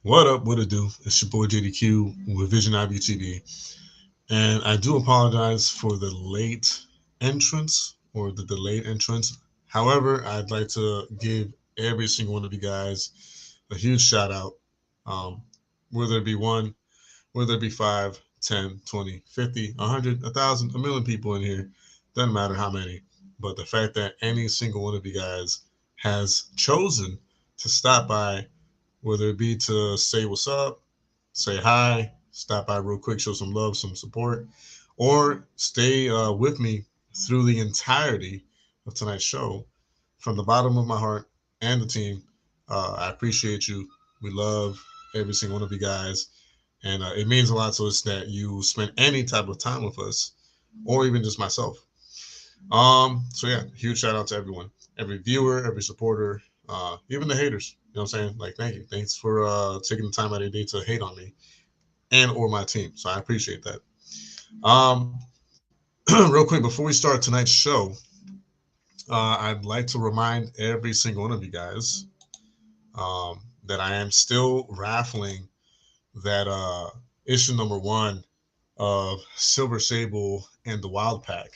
What up? What it do? It's your boy JDQ with Vision VEVTV, and I do apologize for the late entrance or the delayed entrance. However, I'd like to give every single one of you guys a huge shout out. Um, whether it be one, whether it be 5, 10, 20, 50, 100, 1,000, a million people in here, doesn't matter how many. But the fact that any single one of you guys has chosen to stop by, whether it be to say what's up, say hi, stop by real quick, show some love, some support, or stay with me through the entirety of tonight's show. From the bottom of my heart and the team, I appreciate you. We love every single one of you guys. And it means a lot to us that you spend any type of time with us, or even just myself. So yeah, huge shout out to everyone, every viewer, every supporter, even the haters. You know what I'm saying? Like, thank you. Thanks for taking the time out of your day to hate on me and or my team. So I appreciate that. Um, real quick before we start tonight's show, I'd like to remind every single one of you guys that I am still raffling that issue number one of Silver Sable and the Wild Pack.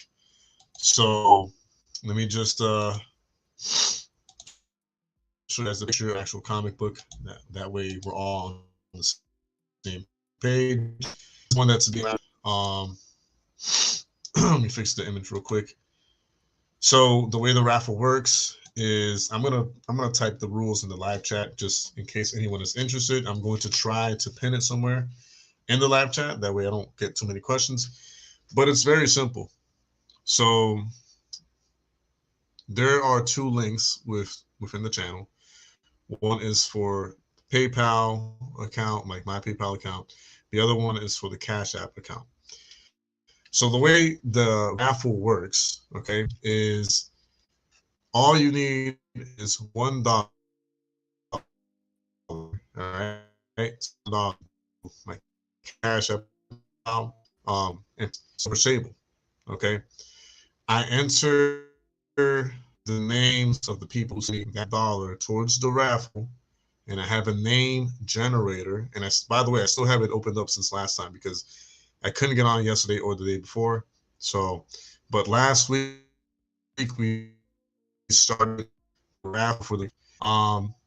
So let me just show you guys the picture, actual comic book. That way we're all on the same page. One that's being let me fix the image real quick. So the way the raffle works is I'm gonna type the rules in the live chat just in case anyone is interested. I'm going to try to pin it somewhere in the live chat. That way I don't get too many questions. But it's very simple. So there are two links within the channel. One is for PayPal account, like my PayPal account. The other one is for the Cash App account. So the way the raffle works, okay, is all you need is $1. All right, my Cash App account, and Silver Sable. Okay, I enter the names of the people who see that dollar towards the raffle, and I have a name generator. And by the way, I still have it opened up since last time because I couldn't get on yesterday or the day before. So, but last week we started the raffle for the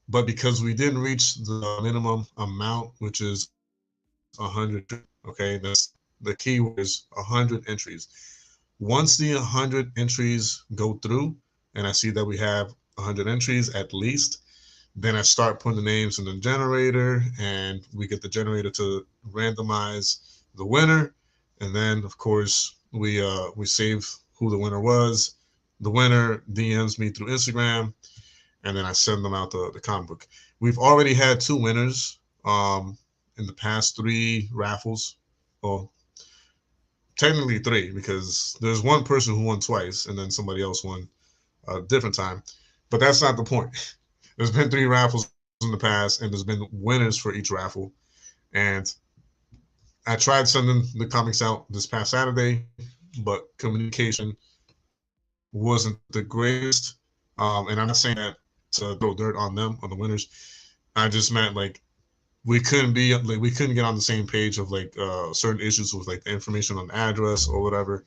but because we didn't reach the minimum amount, which is 100. Okay, that's the key word is 100 entries. Once the 100 entries go through, and I see that we have 100 entries at least, then I start putting the names in the generator, and we get the generator to randomize the winner, and then of course we save who the winner was. The winner DMs me through Instagram, and then I send them out the comic book. We've already had two winners in the past three raffles. Well, technically three, because there's one person who won twice, and then somebody else won a different time. But that's not the point. There's been three raffles in the past, and there's been winners for each raffle. And I tried sending the comics out this past Saturday, but communication wasn't the greatest. And I'm not saying that to throw dirt on them, on the winners. I just meant like we couldn't get on the same page of like certain issues with like the information on the address or whatever.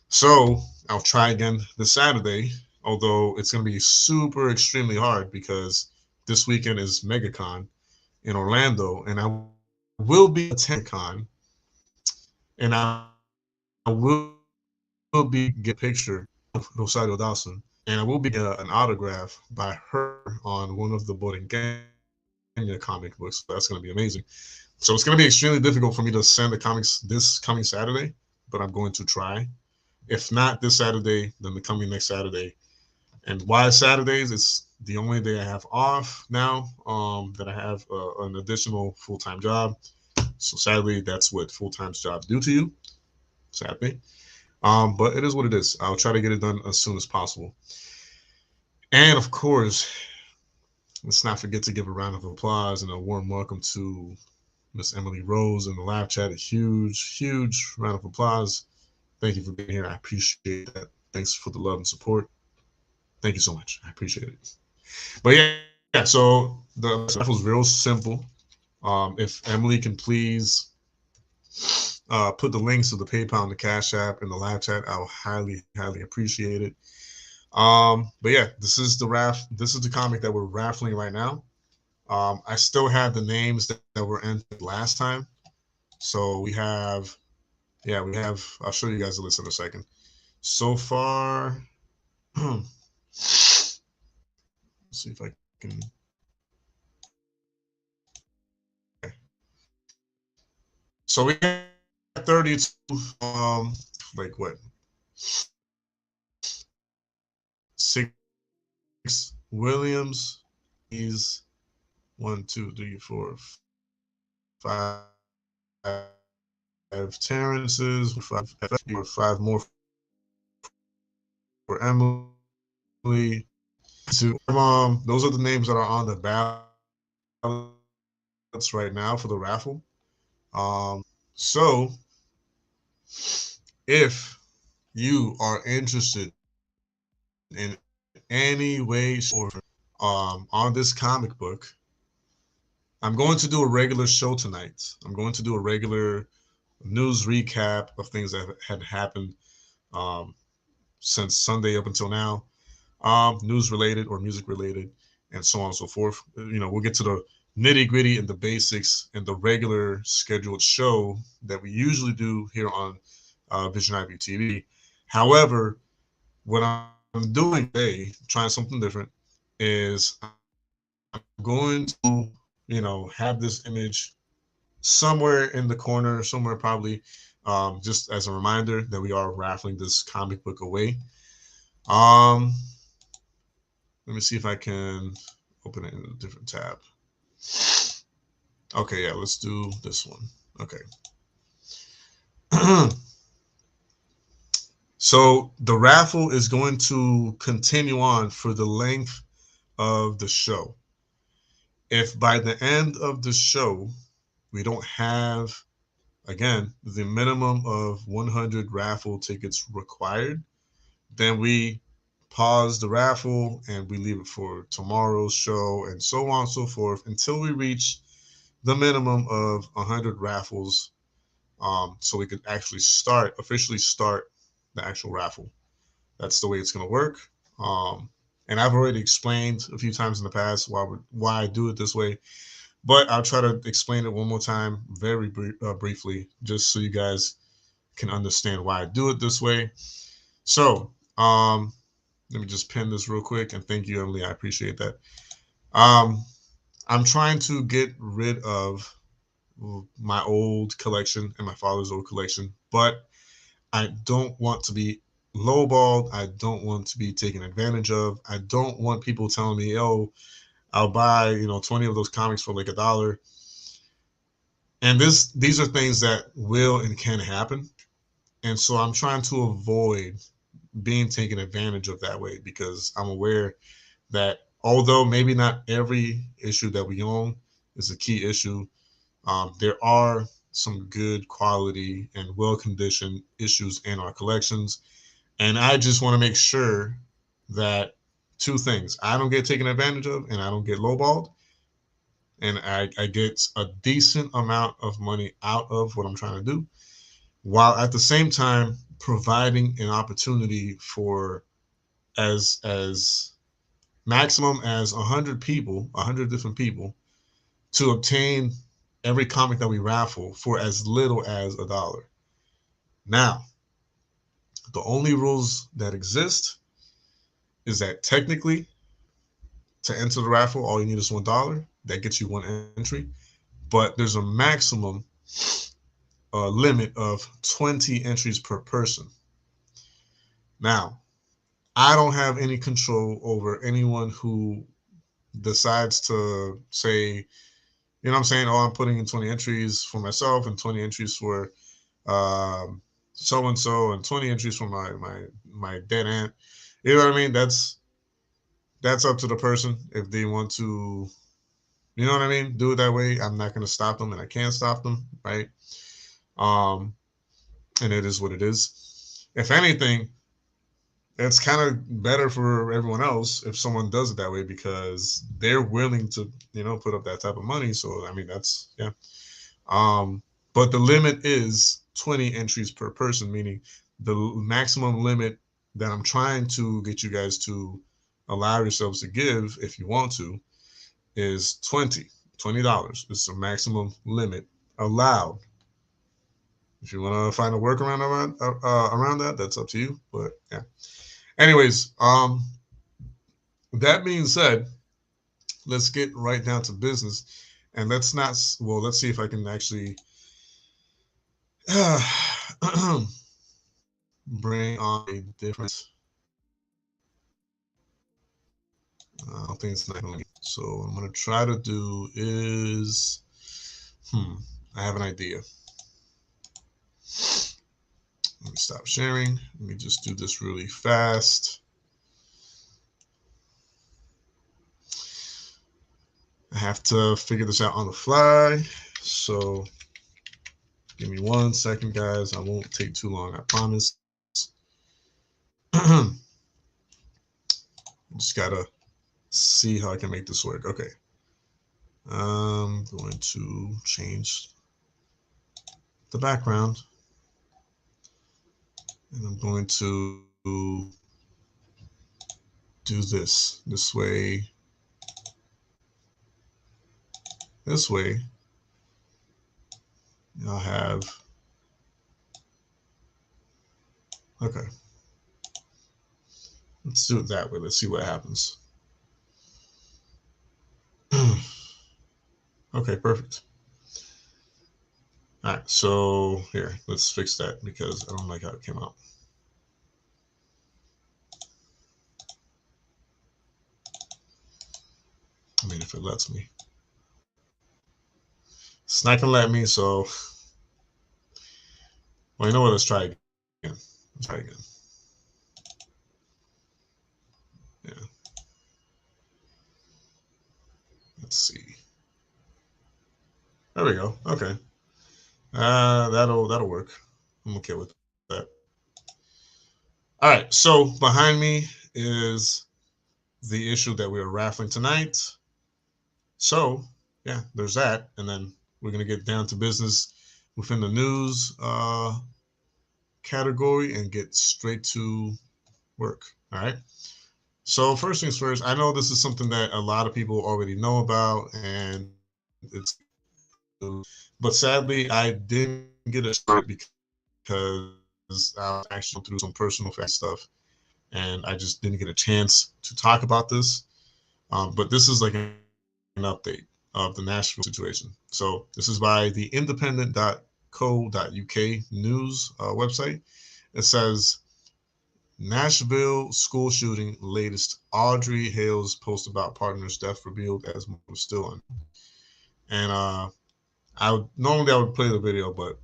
So I'll try again this Saturday, although it's going to be super extremely hard because this weekend is MegaCon in Orlando, and I will be attending Con, and I will be get a picture of Rosario Dawson, and I will be an autograph by her on one of the Borinqueña comic books. That's going to be amazing. So it's going to be extremely difficult for me to send the comics this coming Saturday, but I'm going to try. If not this Saturday, then the coming next Saturday. And why Saturdays? It's the only day I have off now that I have an additional full-time job. So sadly, that's what full-time jobs do to you, sadly. But it is what it is. I'll try to get it done as soon as possible. And of course, let's not forget to give a round of applause and a warm welcome to Miss Emily Rose in the live chat. A huge, huge round of applause. Thank you for being here. I appreciate that. Thanks for the love and support. Thank you so much. I appreciate it. But yeah, so the raffle was real simple. If Emily can please put the links to the PayPal and the Cash App in the live chat, I'll highly, highly appreciate it. But yeah, this is the comic that we're raffling right now. I still have the names that were entered last time. So I'll show you guys the list in a second. So far, let's see if I can. Okay. So we have 32, like what? 6 Williams. He's 1, 2, 3, 4, 5 Terrences, 5 more for Emily. To those are the names that are on the ballots right now for the raffle. So if you are interested in any way or on this comic book, I'm going to do a regular show tonight. I'm going to do a regular news recap of things that had happened since Sunday up until now, news related or music related, and so on and so forth. We'll get to the nitty gritty and the basics in the regular scheduled show that we usually do here on Vision VEVTV. However, what I'm doing today, trying something different, is I'm going to, have this image somewhere in the corner, somewhere probably, just as a reminder that we are raffling this comic book away. Let me see if I can open it in a different tab. Okay, yeah, let's do this one. Okay. So the raffle is going to continue on for the length of the show. If by the end of the show we don't have, again, the minimum of 100 raffle tickets required, then we pause the raffle and we leave it for tomorrow's show and so on and so forth until we reach the minimum of 100 raffles, so we could actually officially start the actual raffle. That's the way it's going to work. And I've already explained a few times in the past why I do it this way, but I'll try to explain it one more time very briefly, just so you guys can understand why I do it this way. So let me just pin this real quick, and thank you, Emily. I appreciate that. I'm trying to get rid of my old collection and my father's old collection, but I don't want to be lowballed. I don't want to be taken advantage of. I don't want people telling me, "Oh, I'll buy 20 of those comics for like $1." And these are things that will and can happen, and so I'm trying to avoid being taken advantage of that way, because I'm aware that although maybe not every issue that we own is a key issue, there are some good quality and well-conditioned issues in our collections. And I just want to make sure that two things: I don't get taken advantage of and I don't get lowballed. And I get a decent amount of money out of what I'm trying to do, while at the same time providing an opportunity for as maximum as 100 people, 100 different people, to obtain every comic that we raffle for as little as $1. Now, the only rules that exist is that technically, to enter the raffle, all you need is $1. That gets you one entry, but there's a maximum limit of 20 entries per person. Now, I don't have any control over anyone who decides to say, what I'm saying, oh, I'm putting in 20 entries for myself and 20 entries for so and so and 20 entries for my dead aunt. You know what I mean? That's up to the person if they want to, you know what I mean, do it that way. I'm not going to stop them, and I can't stop them, right? And it is what it is. If anything, it's kind of better for everyone else if someone does it that way because they're willing to, put up that type of money. So I mean, that's yeah. Um, but the limit is 20 entries per person, meaning the maximum limit that I'm trying to get you guys to allow yourselves to give, if you want to, is $20. It's the maximum limit allowed. If you want to find a workaround around that, that's up to you. But yeah. Anyways, that being said, let's get right down to business, and let's not. Well, let's see if I can actually bring on a different. I don't think it's not going to. So what I'm going to try to do is, I have an idea. Let me stop sharing. Let me just do this really fast. I have to figure this out on the fly. So give me 1 second, guys. I won't take too long, I promise. Just gotta see how I can make this work. Okay. I'm going to change the background. And I'm going to do this way. This way, I'll have, okay. Let's do it that way. Let's see what happens. Okay, perfect. All right, so here, let's fix that because I don't like how it came out. I mean, if it lets me. It's not gonna let me, so, well, you know what, let's try again. Let's try again. Yeah. Let's see. There we go. Okay. That'll work. I'm okay with that. All right. So behind me is the issue that we're raffling tonight. So yeah, there's that, and then we're gonna get down to business within the news category and get straight to work. All right. So first things first, I know this is something that a lot of people already know about, and it's, but sadly, I didn't get a start because I was actually through some personal stuff, and I just didn't get a chance to talk about this. But this is like an update of the Nashville situation. So this is by the independent.co.uk news website. It says Nashville school shooting latest. Audrey Hale's post about partner's death revealed as still on. And I would play the video, but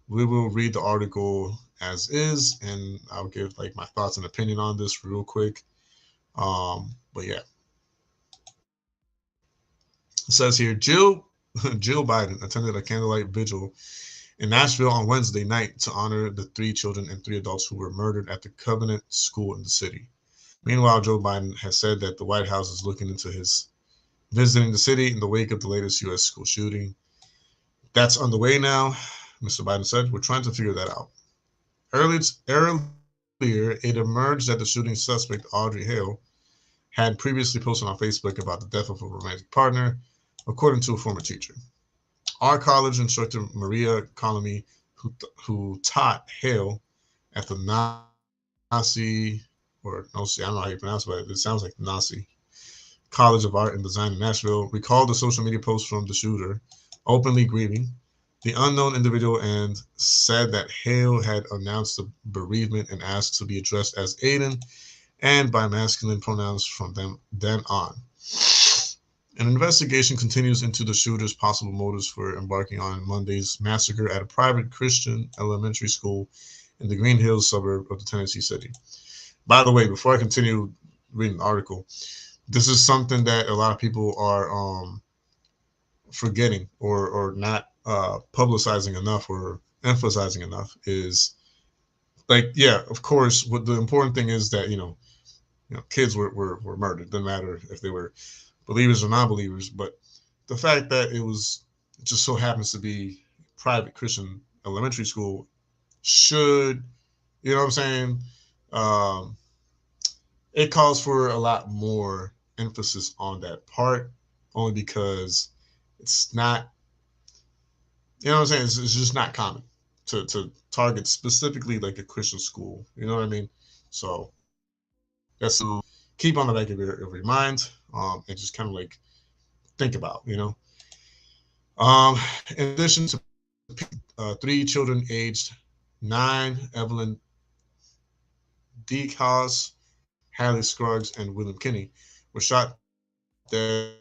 we will read the article as is, and I'll give like my thoughts and opinion on this real quick. But yeah, it says here Jill Biden attended a candlelight vigil in Nashville on Wednesday night to honor the 3 children and 3 adults who were murdered at the Covenant School in the city. Meanwhile, Joe Biden has said that the White House is looking into his visiting the city in the wake of the latest U.S. school shooting. That's underway now, Mr. Biden said. We're trying to figure that out. Earlier, it emerged that the shooting suspect, Audrey Hale, had previously posted on Facebook about the death of a romantic partner, according to a former teacher. Our college instructor, Maria Colomy, who taught Hale at the Nazi, or Nazi, I don't know how you pronounce it, but it sounds like Nazi College of Art and Design in Nashville, recalled the social media post from the shooter, openly grieving the unknown individual, and said that Hale had announced the bereavement and asked to be addressed as Aiden and by masculine pronouns from then on. An investigation continues into the shooter's possible motives for embarking on Monday's massacre at a private Christian elementary school in the Green Hills suburb of the Tennessee city. By the way, before I continue reading the article, this is something that a lot of people are forgetting or not publicizing enough or emphasizing enough is like, yeah, of course, what the important thing is that, kids were murdered. Doesn't matter if they were believers or non-believers, but the fact that it just so happens to be private Christian elementary school should, you know what I'm saying? Um, it calls for a lot more emphasis on that part, only because it's not, you know what I'm saying? It's just not common to target specifically like a Christian school. You know what I mean? So that's to keep on the back of your mind, and just kind of like think about, Um, in addition to three children aged 9, Evelyn Deacause, Hallie Scruggs, and William Kinney, were shot dead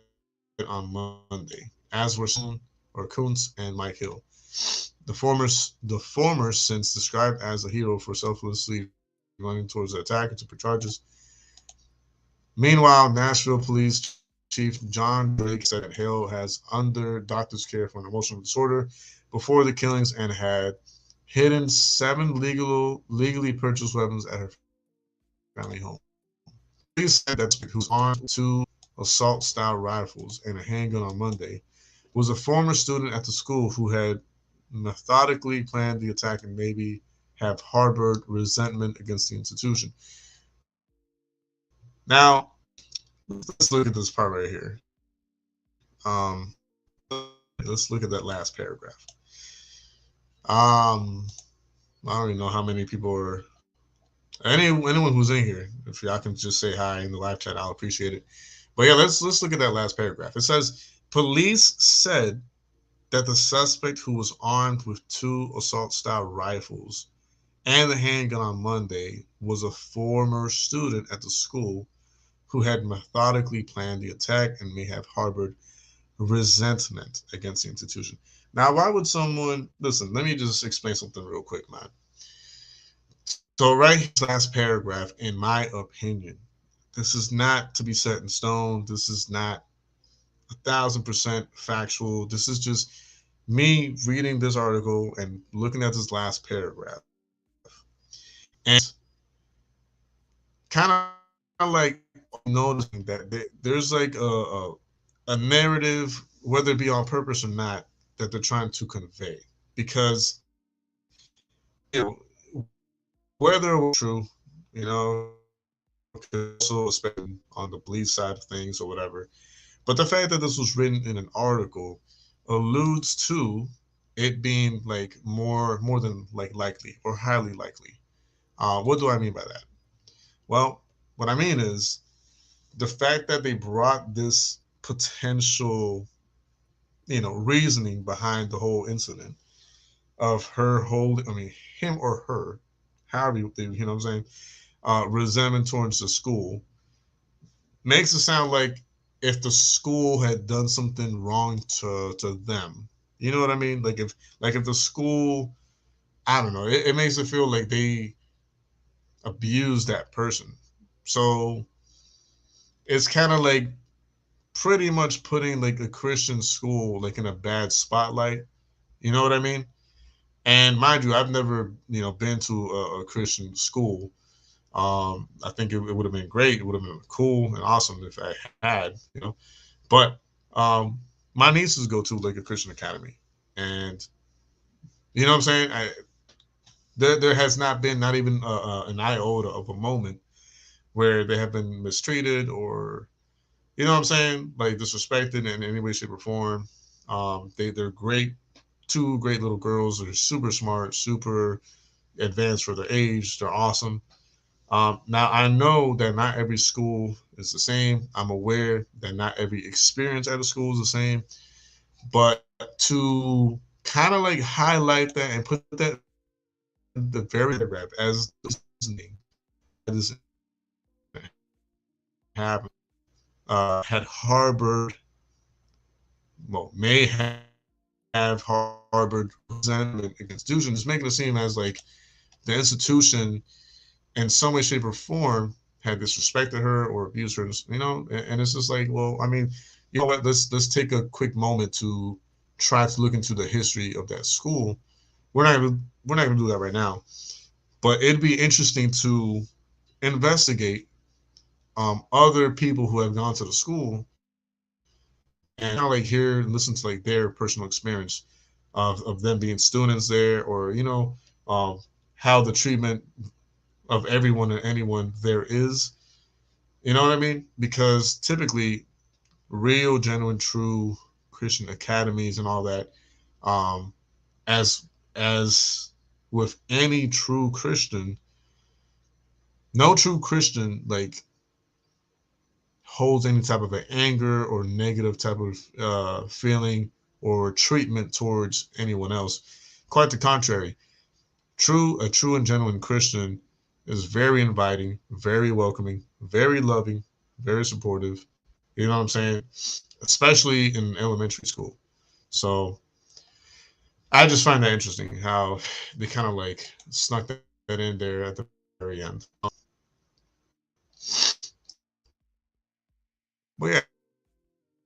on Monday, as were Kuntz and Mike Hill. The former since described as a hero for selflessly running towards the attack and to put charges. Meanwhile, Nashville Police Chief John Drake said that Hill has under doctor's care for an emotional disorder before the killings and had hidden 7 legally purchased weapons at her family home. Police said that who's armed with 2 assault-style rifles and a handgun on Monday was a former student at the school who had methodically planned the attack and maybe have harbored resentment against the institution. Now, let's look at this part right here. Let's look at that last paragraph. I don't even know how many people are. Anyone who's in here, if y'all can just say hi in the live chat, I'll appreciate it. But yeah, let's look at that last paragraph. It says police said that the suspect, who was armed with 2 assault-style rifles and the handgun on Monday, was a former student at the school who had methodically planned the attack and may have harbored resentment against the institution. Now, why would someone listen? Let me just explain something real quick, man. So, right here, last paragraph, in my opinion, this is not to be set in stone. This is not 1,000% factual. This is just me reading this article and looking at this last paragraph, and kind of like noticing that there's like a narrative, whether it be on purpose or not, that they're trying to convey. Because, you know, whether it was true, you know, also especially on the belief side of things or whatever, but the fact that this was written in an article alludes to it being like more than like likely or highly likely. What do I mean by that? Well, what I mean is the fact that they brought this potential, reasoning behind the whole incident of her holding, I mean, him or her, however you know what I'm saying, resentment towards the school, makes it sound like if the school had done something wrong to them. You know what I mean? Like if the school, I don't know, it makes it feel like they abused that person. So it's kind of like pretty much putting like a Christian school like in a bad spotlight. You know what I mean? And mind you, I've never, been to a Christian school. I think it would have been great. It would have been cool and awesome if I had, But my nieces go to like a Christian academy, and you know what I'm saying. There has not been not even an iota of a moment where they have been mistreated or, you know what I'm saying, like disrespected in any way, shape, or form. They're great, 2 great little girls. They're super smart, super advanced for their age. They're awesome. Now, I know that not every school is the same. I'm aware that not every experience at a school is the same. But to kind of like highlight that and put that in the very paragraph as reasoning that is happened, had harbored, well, may have harbored resentment against institutions, is making it seem as like the institution in some way, shape, or form had disrespected her or abused her, and it's just like, well, I mean, you know what, let's take a quick moment to try to look into the history of that school. We're not gonna do that right now, But it'd be interesting to investigate other people who have gone to the school and kind of like hear and listen to like their personal experience of them being students there, or um, how the treatment of everyone and anyone there is. You know what I mean? Because typically, real, genuine, true Christian academies and all that, um, as as with any true Christian, no true Christian like holds any type of an anger or negative type of feeling or treatment towards anyone else. Quite the contrary, a true and genuine Christian is very inviting, very welcoming, very loving, very supportive. You know what I'm saying? Especially in elementary school. So I just find that interesting how they kind of like snuck that in there at the very end. But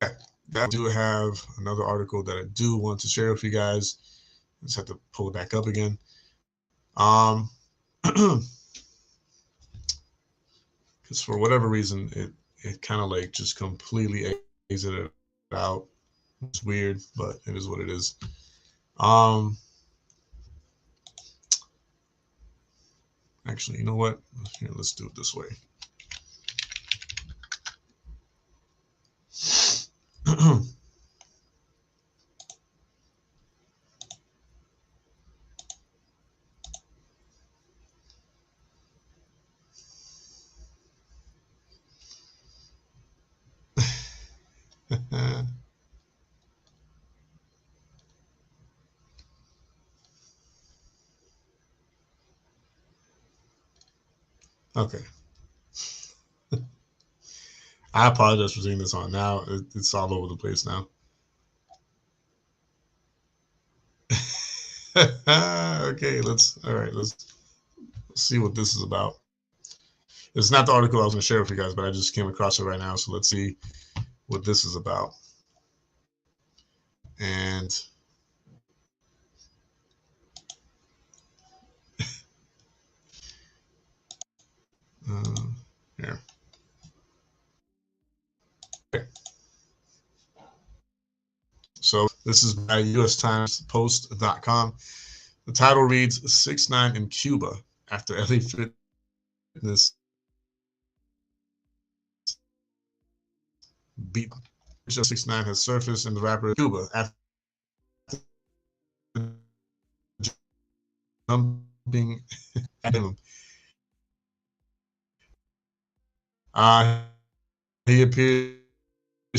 yeah, I do have another article that I do want to share with you guys. I just have to pull it back up again. Um, because for whatever reason, it kind of like just completely exited out. It's weird, but it is what it is. Actually, you know what? Here, let's do it this way. Okay. I apologize for seeing this on now. It's all over the place now. Okay, let's see what this is about. It's not the article I was going to share with you guys, but I just came across it right now. So let's see what this is about. And here. Okay. So this is by USTimesPost.com. The title reads 6ix9ine in Cuba after LA Fitness beat 6ix9ine has surfaced in the rapper Cuba after jumping at him. He appears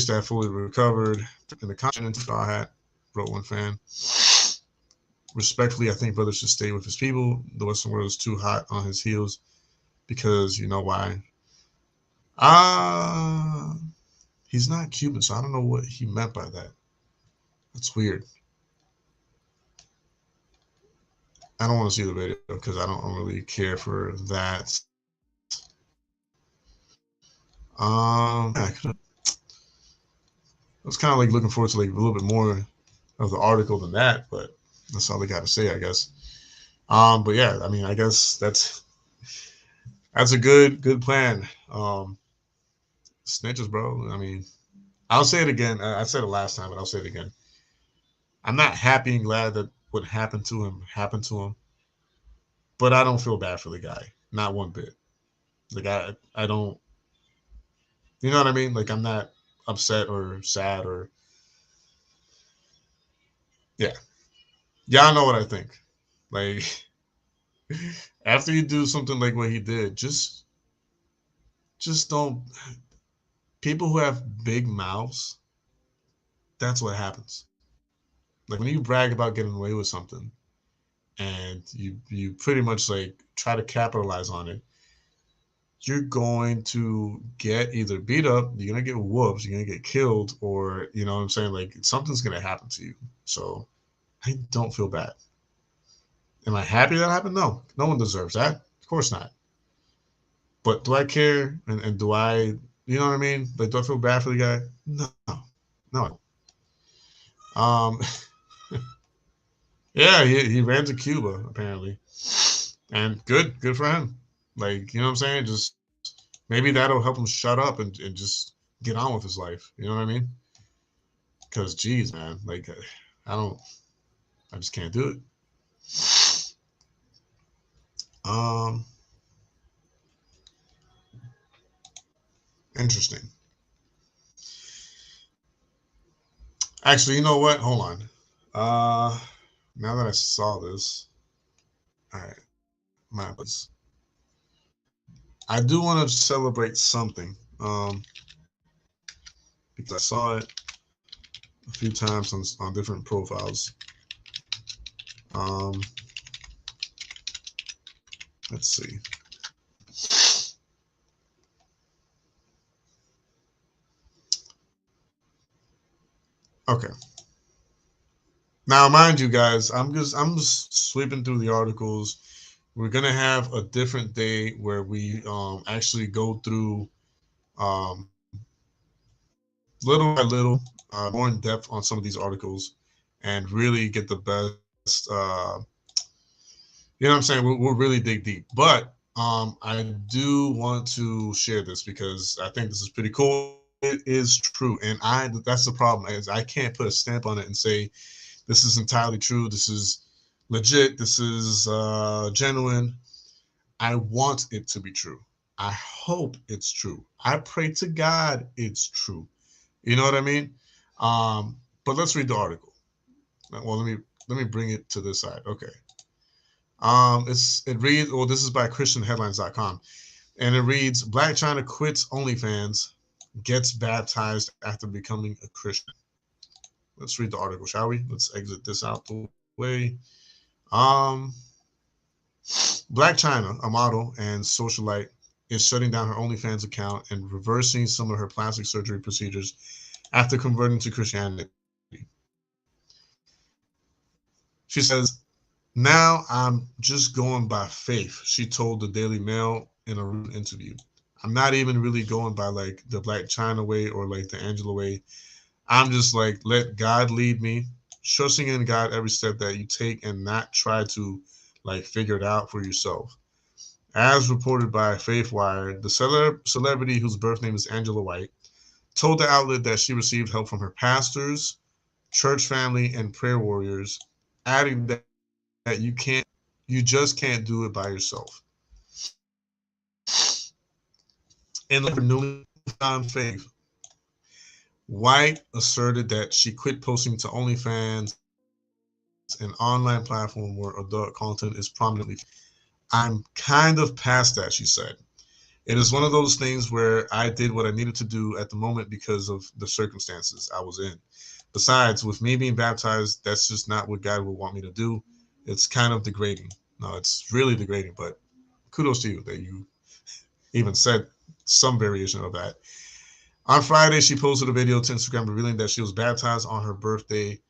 to have fully recovered in the continent straw hat, wrote one fan. Respectfully, I think brother should stay with his people. The Western world is too hot on his heels because you know why. He's not Cuban, so I don't know what he meant by that. That's weird. I don't want to see the video because I don't really care for that. I was kind of like looking forward to like a little bit more of the article than that, but that's all they got to say, I guess. But yeah, I mean, I guess that's a good plan. Snitches, bro. I mean, I'll say it again. I said it last time, but I'll say it again. I'm not happy and glad that what happened to him, but I don't feel bad for the guy, not one bit. Like I don't, you know what I mean? Like I'm not upset or sad or yeah. Y'all know what I think. Like after you do something like what he did, just don't. People who have big mouths, that's what happens. Like when you brag about getting away with something, and you pretty much like try to capitalize on it, you're going to get either beat up, you're gonna get whooped, you're gonna get killed, or you know what I'm saying, like something's gonna happen to you. So I don't feel bad. Am I happy that happened? No, no one deserves that. Of course not. But do I care? And do I, you know what I mean? Like, do I feel bad for the guy? No, no. Um, yeah, he ran to Cuba apparently. And good for him. Like, you know what I'm saying? Just maybe that'll help him shut up and just get on with his life. You know what I mean? Because, geez, man, like, I don't, I just can't do it. Um, Interesting. Actually, you know what? Hold on. Uh, Now that I saw this, all right, my apologies. I do want to celebrate something. Because I saw it a few times on different profiles. Um, let's see. Okay. Now, mind you, guys, I'm just sweeping through the articles. We're gonna have a different day where we actually go through um, little by little, more in depth on some of these articles, and really get the best. You know what I'm saying? We'll really dig deep. But I do want to share this because I think this is pretty cool. It is true, and that's the problem is I can't put a stamp on it and say this is entirely true. This is legit. This is genuine. I want it to be true. I hope it's true. I pray to God it's true. You know what I mean? But let's read the article. Well, let me bring it to this side. Okay. It reads. Well, this is by ChristianHeadlines.com, and it reads: Black China quits OnlyFans, gets baptized after becoming a Christian. Let's read the article, shall we? Let's exit this out the way. Um, Black China, a model and socialite, is shutting down her OnlyFans account and reversing some of her plastic surgery procedures after converting to Christianity. She says, "Now I'm just going by faith," she told the Daily Mail in a recent interview. "I'm not even really going by like the Black China way or like the Angela way. I'm just like, let God lead me, trusting in God every step that you take and not try to like figure it out for yourself." As reported by FaithWire, the celebrity whose birth name is Angela White told the outlet that she received help from her pastors, church family, and prayer warriors, adding that you just can't do it by yourself. In her newly found faith, White asserted that she quit posting to OnlyFans, an online platform where adult content is prominently. "I'm kind of past that," she said. "It is one of those things where I did what I needed to do at the moment because of the circumstances I was in. Besides, with me being baptized, that's just not what God would want me to do. It's kind of degrading." No, it's really degrading, but kudos to you that you even said some variation of that. On Friday, she posted a video to Instagram revealing that she was baptized on her birthday,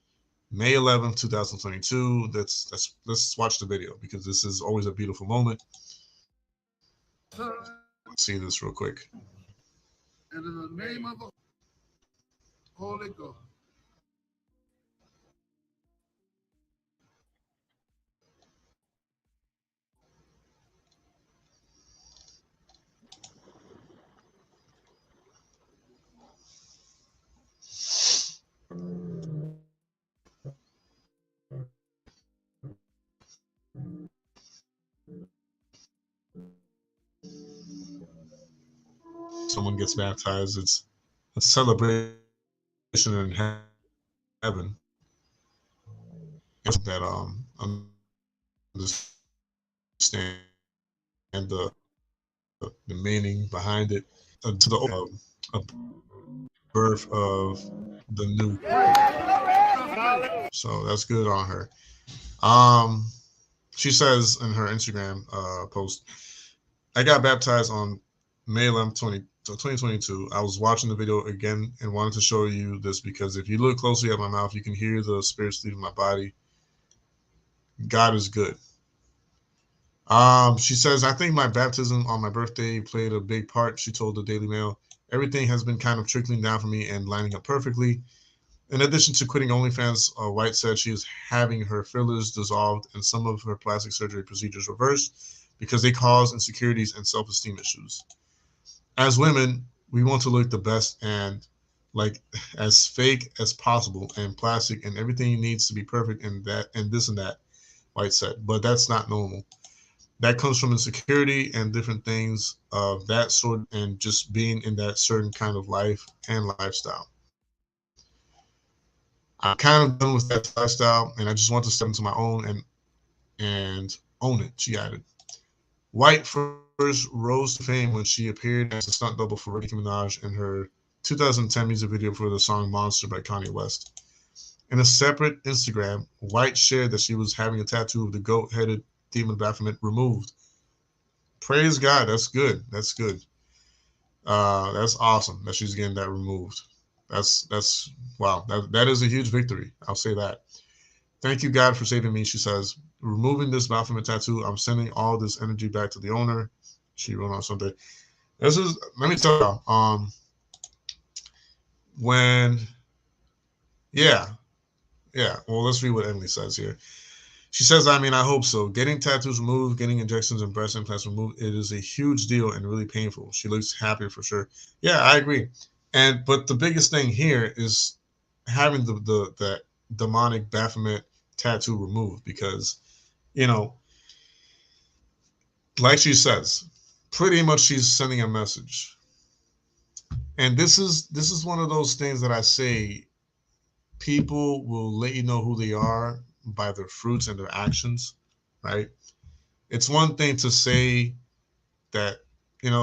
May 11th, 2022. Let's watch the video because this is always a beautiful moment. Let's see this real quick. And in the name of the Holy Ghost. Someone gets baptized, it's a celebration in heaven. That understand the meaning behind it, to the birth of the new. So that's good on her. Um, she says in her Instagram post, "I got baptized on May 11th, 2022. I was watching the video again and wanted to show you this because if you look closely at my mouth, you can hear the spirits leaving my body. God is good." She says, "I think my baptism on my birthday played a big part," she told the Daily Mail. "Everything has been kind of trickling down for me and lining up perfectly. In addition to quitting OnlyFans, White said she is having her fillers dissolved and some of her plastic surgery procedures reversed because they cause insecurities and self-esteem issues. As women, we want to look the best and like as fake as possible, and plastic and everything needs to be perfect and that and this and that, White said. But that's not normal. That comes from insecurity and different things of that sort, and just being in that certain kind of life and lifestyle. I'm kind of done with that lifestyle, and I just want to step into my own and own it, she added. White first rose to fame when she appeared as a stunt double for Nicki Minaj in her 2010 music video for the song Monster by Kanye West. In a separate Instagram, White shared that she was having a tattoo of the goat-headed demon Baphomet removed. Praise God, that's good. That's good. That's awesome that she's getting that removed. That's wow. That is a huge victory. I'll say that. Thank you, God, for saving me. She says, removing this Baphomet tattoo, I'm sending all this energy back to the owner. She wrote on something. This is, let me tell y'all. When, yeah, yeah. Well, let's read what Emily says here. She says, I mean, I hope so. Getting tattoos removed, getting injections and breast implants removed, it is a huge deal and really painful. She looks happy for sure. Yeah, I agree. And but the biggest thing here is having the demonic Baphomet tattoo removed, because you know, like she says, pretty much she's sending a message. And this is one of those things that I say people will let you know who they are by their fruits and their actions, right? It's one thing to say that,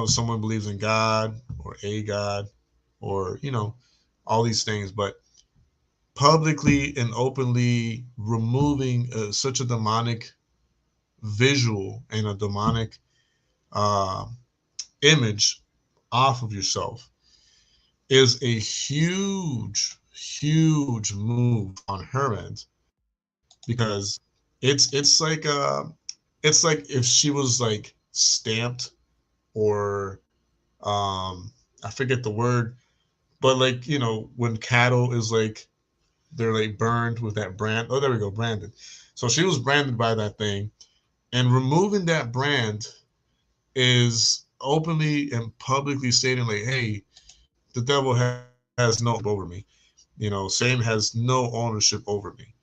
someone believes in God or a God or, all these things, but publicly and openly removing such a demonic visual and a demonic uh, image off of yourself is a huge, huge move on her end, because it's like if she was like stamped, or I forget the word, but like when cattle is like they're like burned with that brand. Oh, there we go, branded. So she was branded by that thing, and removing that brand is openly and publicly stating like, hey, the devil has no over me. Satan has no ownership over me.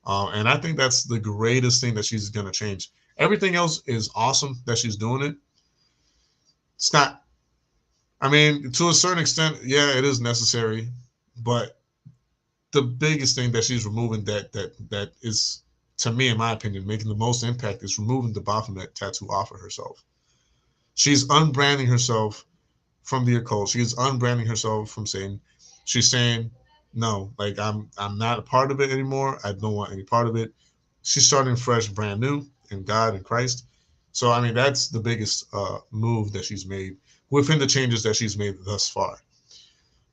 And I think that's the greatest thing that she's gonna change. Everything else is awesome that she's doing it. It's not. I mean, to a certain extent, yeah, it is necessary, but the biggest thing that she's removing that is, to me, in my opinion, making the most impact is removing the Baphomet tattoo off of herself. She's unbranding herself from the occult. She's unbranding herself from Satan. She's saying, no, like I'm not a part of it anymore. I don't want any part of it. She's starting fresh, brand new in God and Christ. So I mean, that's the biggest move that she's made within the changes that she's made thus far.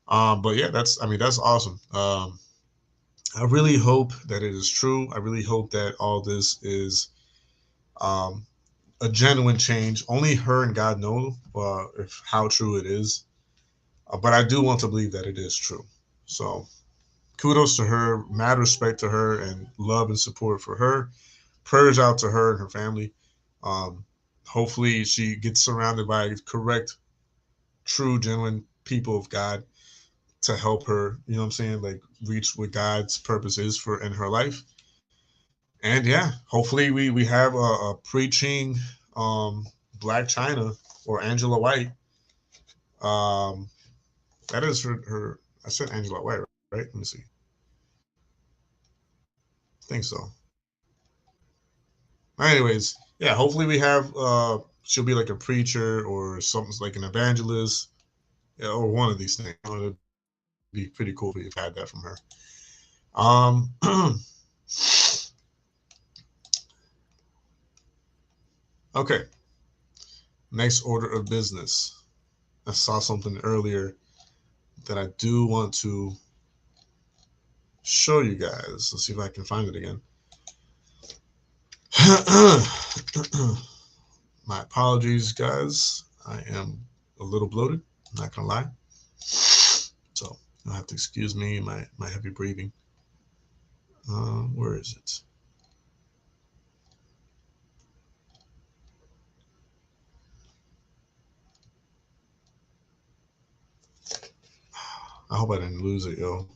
But yeah, that's awesome. I really hope that it is true. I really hope that all this is um, a genuine change. Only her and God know if how true it is. But I do want to believe that it is true. So kudos to her, mad respect to her, and love and support for her. Prayers out to her and her family. Um, Hopefully she gets surrounded by correct, true, genuine people of God to help her, what I'm saying, like reach what God's purpose is for in her life. And yeah, hopefully we have a preaching Black China or Angela White. Um, that is her. I said Angela White, right? Let me see. I think so. Anyways, yeah, hopefully we have she'll be like a preacher or something like an evangelist, yeah, or one of these things. It'd be pretty cool if we had that from her. Um, okay, next order of business. I saw something earlier that I do want to show you guys. Let's see if I can find it again. My apologies, guys. I am a little bloated, not gonna lie. So You'll have to excuse me, my heavy breathing. Where is it? I hope I didn't lose it, yo.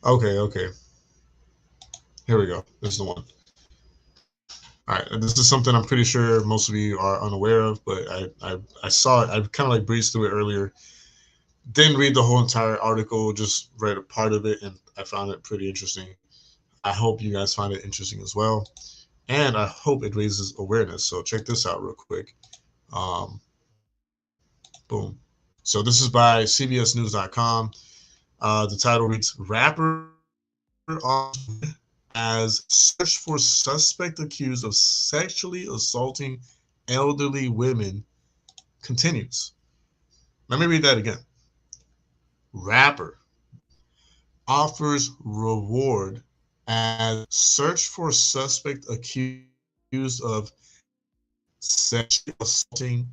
Okay. Here we go. This is the one. All right, this is something I'm pretty sure most of you are unaware of, but I saw it. I kind of like breezed through it earlier. Didn't read the whole entire article, just read a part of it, and I found it pretty interesting. I hope you guys find it interesting as well, and I hope it raises awareness. So check this out real quick. Um, boom. So this is by CBSNews.com. The title reads: Rapper as search for suspect accused of sexually assaulting elderly women continues. Let me read that again. Rapper offers reward as search for suspect accused of sexually assaulting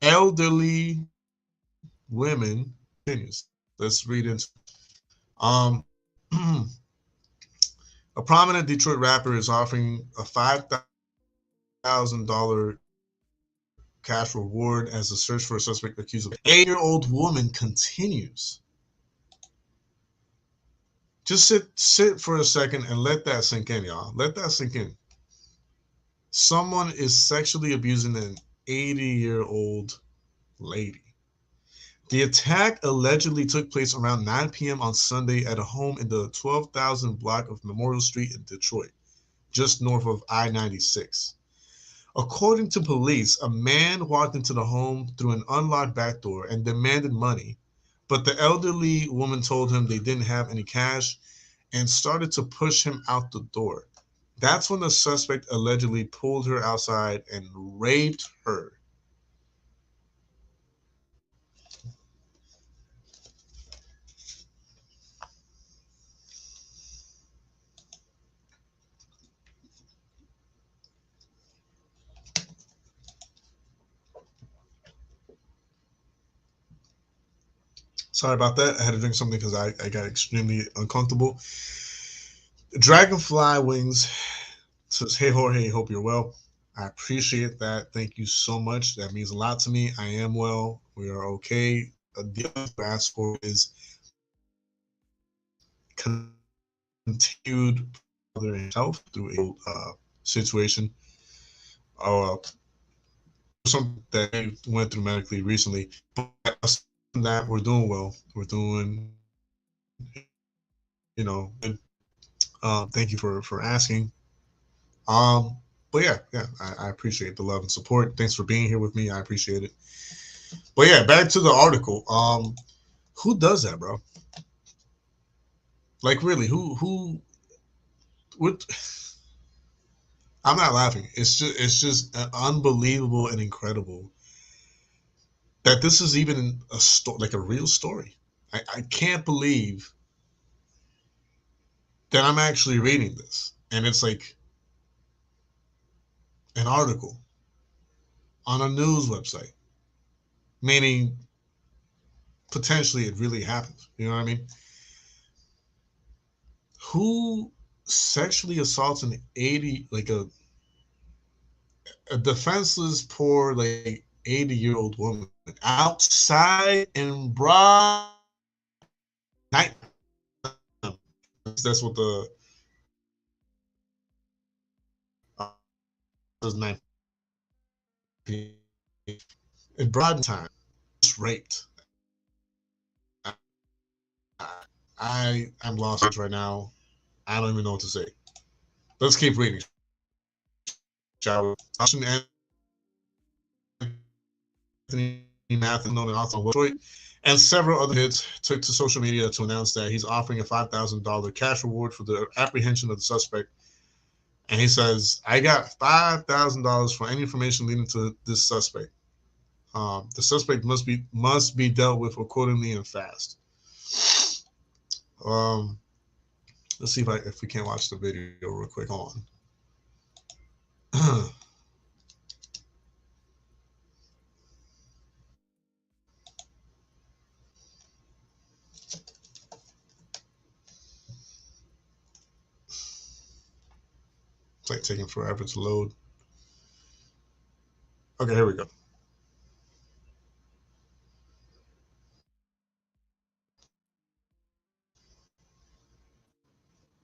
elderly women continues. Let's read into um a prominent Detroit rapper is offering a $5,000 cash reward as the search for a suspect accused of an 8-year-old woman continues. Just sit for a second and let that sink in, y'all. Let that sink in. Someone is sexually abusing an 80-year-old lady. The attack allegedly took place around 9 p.m. on Sunday at a home in the 12,000 block of Memorial Street in Detroit, just north of I-96. According to police, a man walked into the home through an unlocked back door and demanded money, but the elderly woman told him they didn't have any cash and started to push him out the door. That's when the suspect allegedly pulled her outside and raped her. Sorry about that. I had to drink something because I got extremely uncomfortable. Dragonfly Wings says, "Hey Jorge, hope you're well. I appreciate that. Thank you so much. That means a lot to me. I am well. We are okay. The other thing I ask for is continued health through a situation. Uh, something that I went through medically recently. But that we're doing well. We're doing, good. Thank you for asking. Um, but yeah, I appreciate the love and support. Thanks for being here with me. I appreciate it. But yeah, back to the article. Who does that, bro? Like really, who would? I'm not laughing. It's just unbelievable and incredible that this is even a story, like a real story. I can't believe that I'm actually reading this, and it's like an article on a news website, meaning potentially it really happened. You know what I mean? Who sexually assaults an 80, like a defenseless, poor, like 80-year-old woman outside in broad night? That's what the uh, 9 in broad time, just raped. I'm lost right now. I don't even know what to say. Let's keep reading, shall we? Anthony Mathis, known as author of Detroit, and several other hits, took to social media to announce that he's offering a $5,000 cash reward for the apprehension of the suspect. And he says, "I got $5,000 for any information leading to this suspect. The suspect must be dealt with accordingly and fast." Um, let's see if we can't watch the video real quick. On. It's like taking forever to load. Okay, here we go.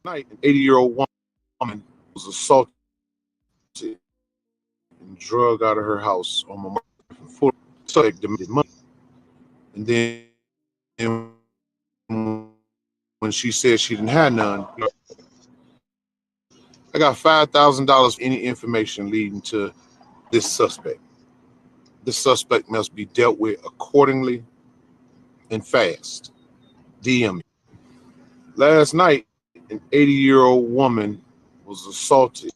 Night, an 80-year-old woman was assaulted and drug out of her house on Memorial for suspect demanded money. And then when she said she didn't have none, I got $5,000 for any information leading to this suspect. This suspect must be dealt with accordingly and fast. DM me. Last night, an 80-year-old woman was assaulted.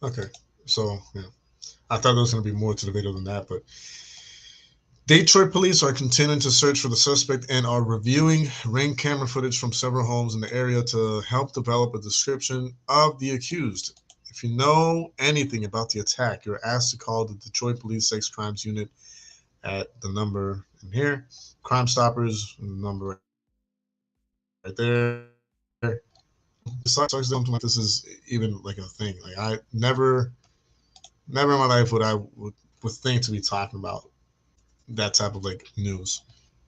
Okay, so yeah, I thought there was going to be more to the video than that, but Detroit police are continuing to search for the suspect and are reviewing ring camera footage from several homes in the area to help develop a description of the accused. If you know anything about the attack, you're asked to call the Detroit Police Sex Crimes Unit at the number in here. Crime Stoppers, number right there. It sucks that something like this is even like a thing. Like I never in my life would think to be talking about that type of like news,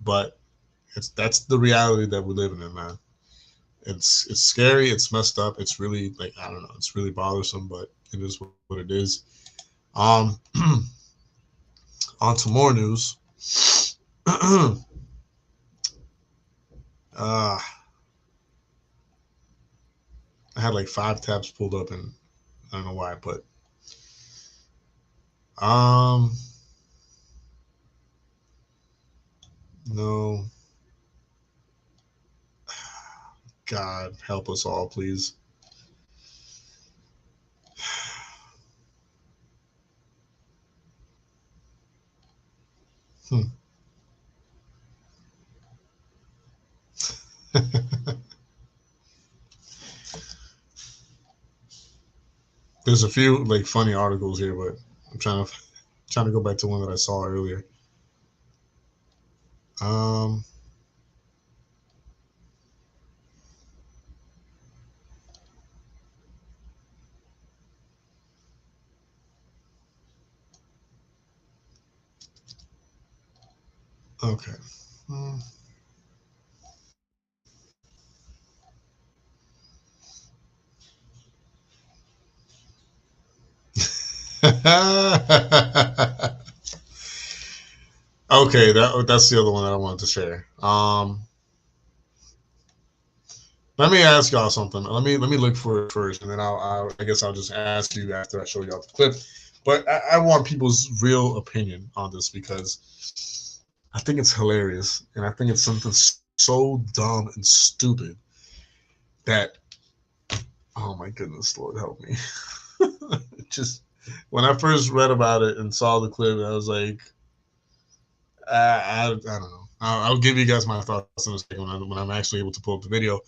but that's the reality that we're living in, man. It's scary. It's messed up. It's really like I don't know. It's really bothersome, but it is what it is. Um, on to more news. uh, I had like 5 tabs pulled up, and I don't know why, but um, no, God help us all, please. Hmm. There's a few like funny articles here, but I'm trying to go back to one that I saw earlier. Um, okay. Hmm. Okay, that's the other one that I wanted to share. Let me ask y'all something. Let me look for it first, and then I guess I'll just ask you after I show y'all the clip. But I want people's real opinion on this because I think it's hilarious, and I think it's something so dumb and stupid that oh my goodness, Lord help me. Just when I first read about it and saw the clip, I was like, I don't know. I'll give you guys my thoughts in a second when I'm actually able to pull up the video.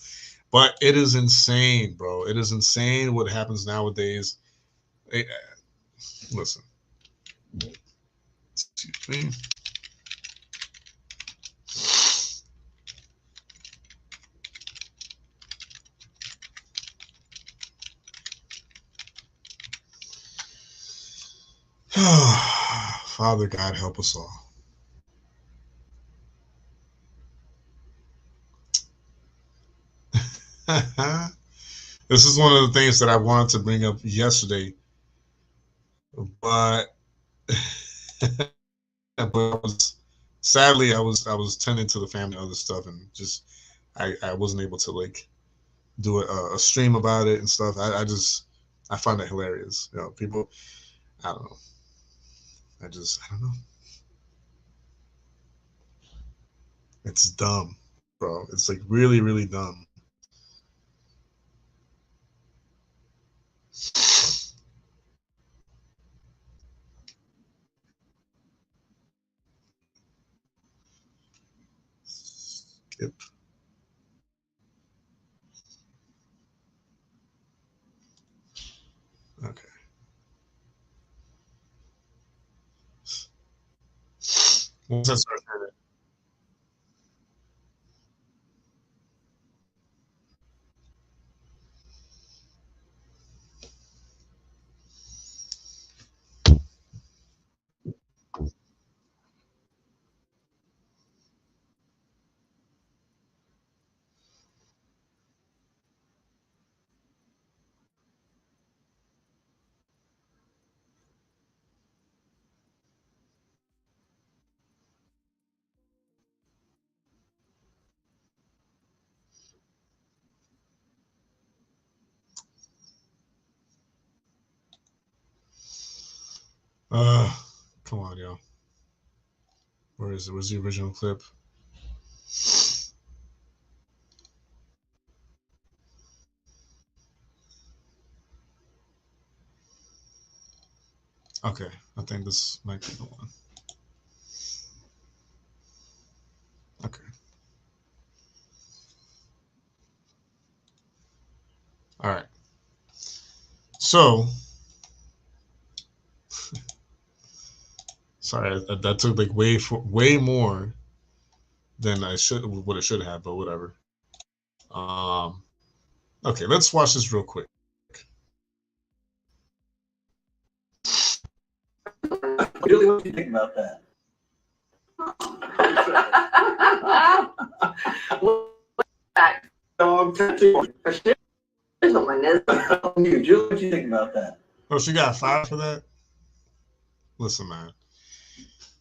But it is insane, bro. It is insane what happens nowadays. Listen, excuse me. Father God, help us all. This is one of the things that I wanted to bring up yesterday, but sadly I was tending to the family and other stuff, and just I wasn't able to like do a stream about it and stuff. I find it hilarious. You know, people. I don't know. I don't know. It's dumb, bro. It's like really really dumb. Skip. Okay. Once I start hearing Uh, come on, yo. Where is it? Where's the original clip? Okay, I think this might be the one. Okay. All right. So, sorry, that took like way more than I should what it should have, but whatever. Okay, let's watch this real quick. Julie, what do you think about that? Dog tattoo. Julie, what do you think about that? Oh, she got fired for that? Listen, man.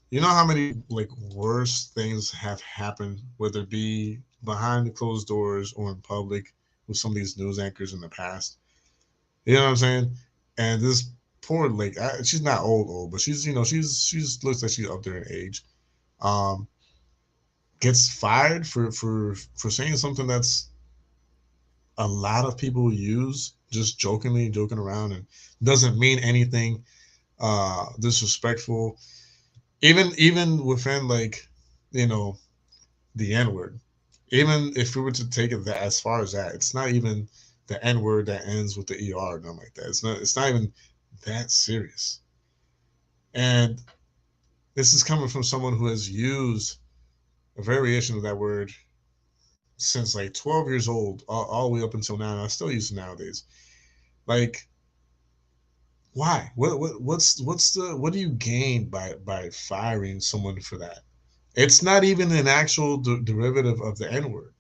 You know how many like worse things have happened, whether it be behind the closed doors or in public with some of these news anchors in the past? You know what I'm saying? And this poor like she's not old, but she's she's looks like she's up there in age. Um, gets fired for saying something that's a lot of people use just jokingly, joking around, and doesn't mean anything disrespectful. Even within like you know the N word. Even if we were to take it that as far as that, it's not even the N word that ends with the ER or nothing like that. It's not even that serious. And this is coming from someone who has used a variation of that word since like 12 years old, all the way up until now. And I still use it nowadays. Like, why? What do you gain by firing someone for that? It's not even an actual derivative of the N word.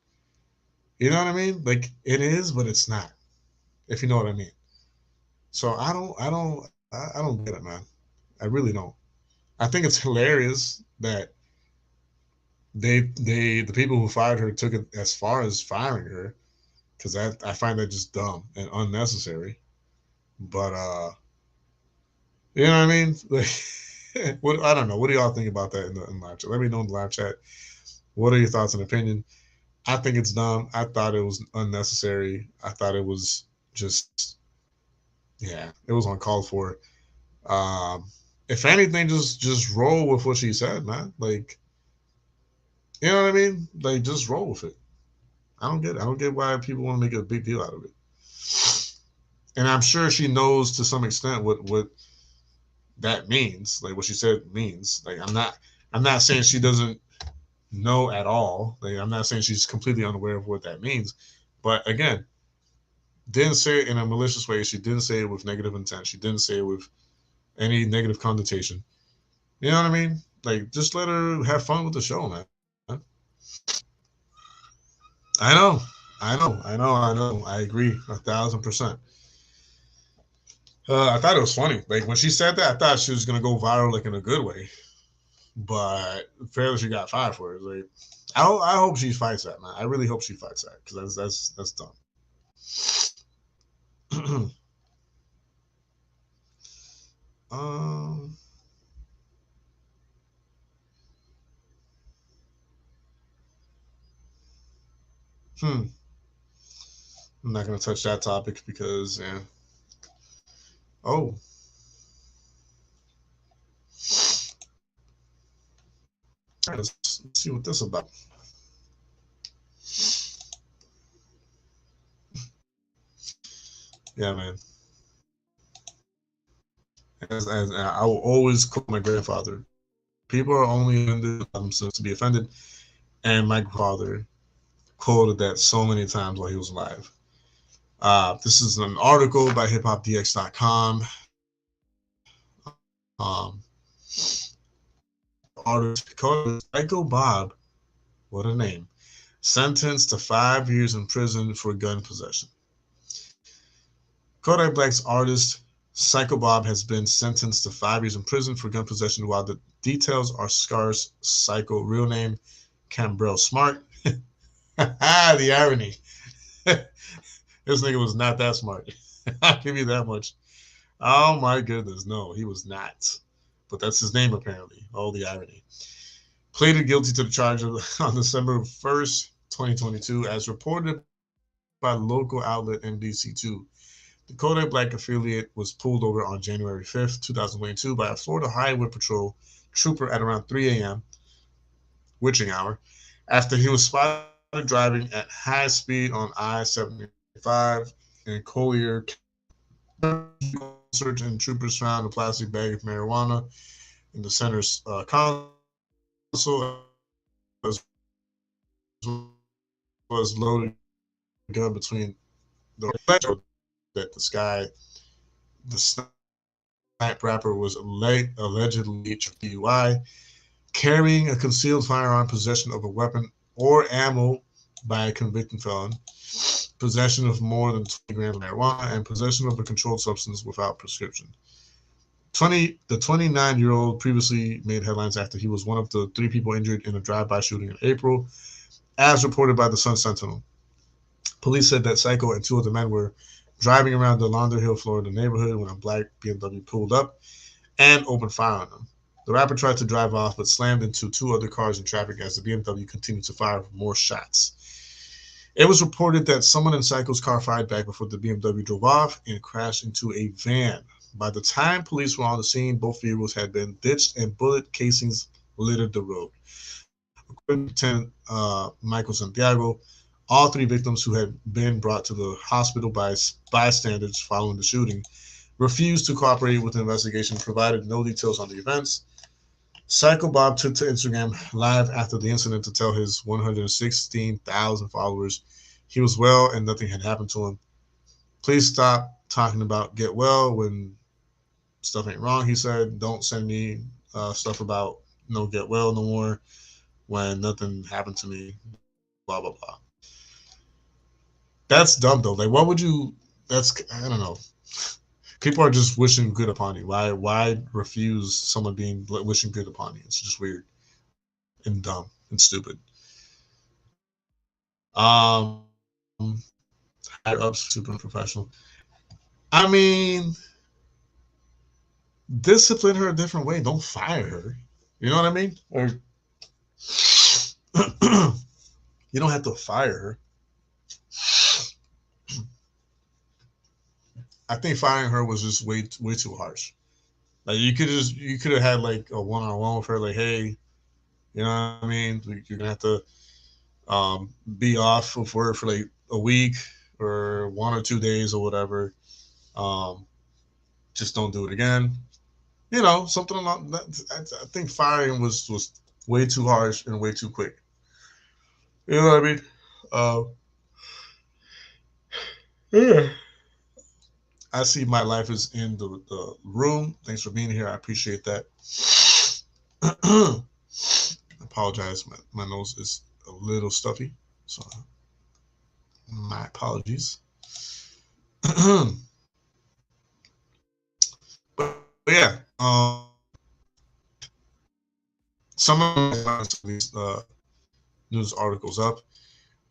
You know what I mean? Like it is, but it's not. If you know what I mean. So I don't get it, man. I really don't. I think it's hilarious that the people who fired her took it as far as firing her because I find that just dumb and unnecessary. But you know what I mean? Like, what I don't know. What do y'all think about that in live chat? Let me know in the live chat. What are your thoughts and opinion? I think it's dumb. I thought it was unnecessary. I thought it was just yeah, it was uncalled for. Um, if anything, just roll with what she said, man. Like you know what I mean? Like just roll with it. I don't get it. I don't get why people want to make a big deal out of it. And I'm sure she knows to some extent what that means, like what she said means. Like I'm not saying she doesn't know at all. Like I'm not saying she's completely unaware of what that means. But again, didn't say it in a malicious way. She didn't say it with negative intent. She didn't say it with any negative connotation. You know what I mean? Like just let her have fun with the show, man. I know. I agree 1,000%. I thought it was funny. Like when she said that, I thought she was gonna go viral, like in a good way. But fairly, she got fired for it. Like, I hope she fights that, man. I really hope she fights that because that's dumb. um, I'm not gonna touch that topic because yeah. Oh, let's see what this is about. Yeah, man. As I will always quote my grandfather. People are only offended themselves to be offended, and my father quoted that so many times while he was alive. This is an article by hiphopdx.com. Um, artist called Psycho Bob, what a name, sentenced to 5 years in prison for gun possession. Kodak Black's artist Psycho Bob has been sentenced to 5 years in prison for gun possession. While the details are scarce, Psycho, real name Cambrell Smart. The irony. This nigga was not that smart. I'll give you that much. Oh my goodness, no, he was not. but that's his name apparently. Oh, the irony. Pleaded guilty to the charge on December 1st, 2022, as reported by local outlet NBC2. The Kodak Black affiliate was pulled over on January 5th, 2022 by a Florida Highway Patrol trooper at around 3 a.m., witching hour, after he was spotted driving at high speed on I-75 in Collier. Search and troopers found a plastic bag of marijuana in the center's console, as was loaded gun between the that the snipe rapper was allegedly DUI, carrying a concealed firearm, possession of a weapon or ammo by a convicted felon, possession of more than 20 grams of marijuana, and possession of a controlled substance without prescription. The 29-year-old previously made headlines after he was one of the 3 people injured in a drive-by shooting in April, as reported by the Sun Sentinel. Police said that Psycho and 2 other men were driving around the Lauderdale, Florida neighborhood when a black BMW pulled up and opened fire on them. The rapper tried to drive off but slammed into 2 other cars in traffic as the BMW continued to fire more shots. It was reported that someone in Psycho's car fired back before the BMW drove off and crashed into a van. By the time police were on the scene, both vehicles had been ditched and bullet casings littered the road. According to Lieutenant Michael Santiago, all 3 victims who had been brought to the hospital by bystanders following the shooting refused to cooperate with the investigation, provided no details on the events. Psycho Bob took to Instagram Live after the incident to tell his 116,000 followers he was well and nothing had happened to him. Please stop talking about get well when stuff ain't wrong, he said. Don't send me stuff about no get well no more when nothing happened to me, blah, blah, blah. That's dumb, though. Like, what would you, I don't know. People are just wishing good upon you. Why refuse someone wishing good upon you? It's just weird and dumb and stupid. Higher ups, super professional. I mean, discipline her a different way. Don't fire her. You know what I mean? Or you don't have to fire her. I think firing her was just way too harsh. Like you could have had like a one-on-one with her, like, hey, you know what I mean? You're gonna have to be off of work for like a week or 1 or 2 days or whatever. Just don't do it again. You know, something along that. I think firing was way too harsh and way too quick. You know what I mean? Yeah. I see my life is in the room. Thanks for being here. I appreciate that. I apologize. My nose is a little stuffy, so my apologies. But yeah, some of these news articles up.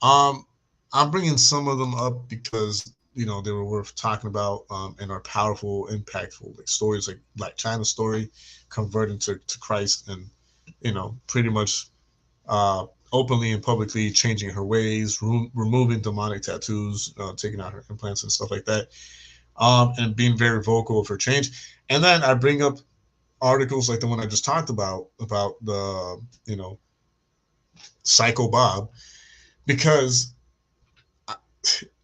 I'm bringing some of them up because they were worth talking about and are powerful, impactful, like stories like China's story, converting to Christ and pretty much openly and publicly changing her ways, removing demonic tattoos, taking out her implants and stuff like that, and being very vocal of her change. And then I bring up articles like the one I just talked about the Psycho Bob, because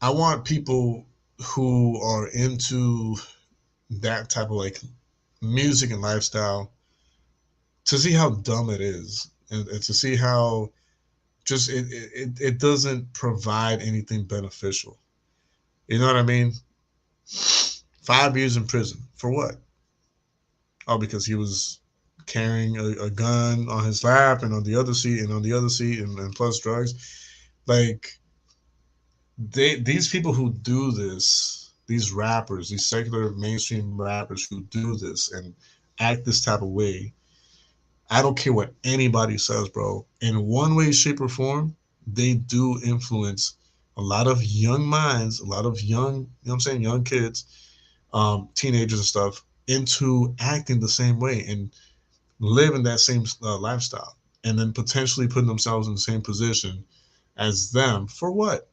I want people who are into that type of like music and lifestyle to see how dumb it is, and to see how just it doesn't provide anything beneficial. You know what I mean? 5 years in prison for what? Oh, because he was carrying a gun on his lap and on the other seat and plus drugs. Like, these people who do this, these rappers, these secular mainstream rappers who do this and act this type of way, I don't care what anybody says, bro. In one way, shape, or form, they do influence a lot of young minds, a lot of young, young kids, teenagers and stuff, into acting the same way and live in that same lifestyle, and then potentially putting themselves in the same position as them for what?